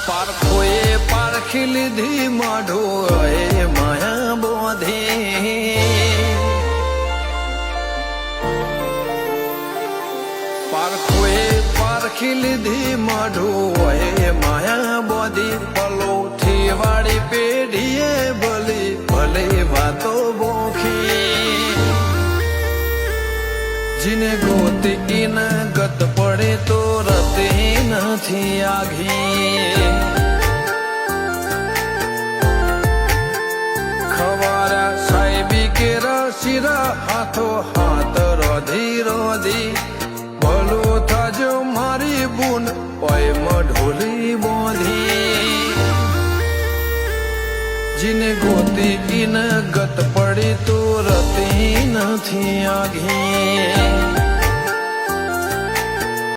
પારખોએ પારખી લીધી માઢો એ માયા બોધે પારખોએ પારખી લીધી માઢો એ માયા બોધી પલોઠી વાળી પેઢીએ ભલે ભલે વાતો બોખી જીને ગોતી ન ગત પડે તો રતે નથી આઘી ખવારા સાહેબી કે રસીરા હાથો હાથ રોધી રોધી ભલું થાજો મારી બુન ઓય મઢોલી બોધી જીને ગોતી ન ગત પડી તો રતી નથી આઘી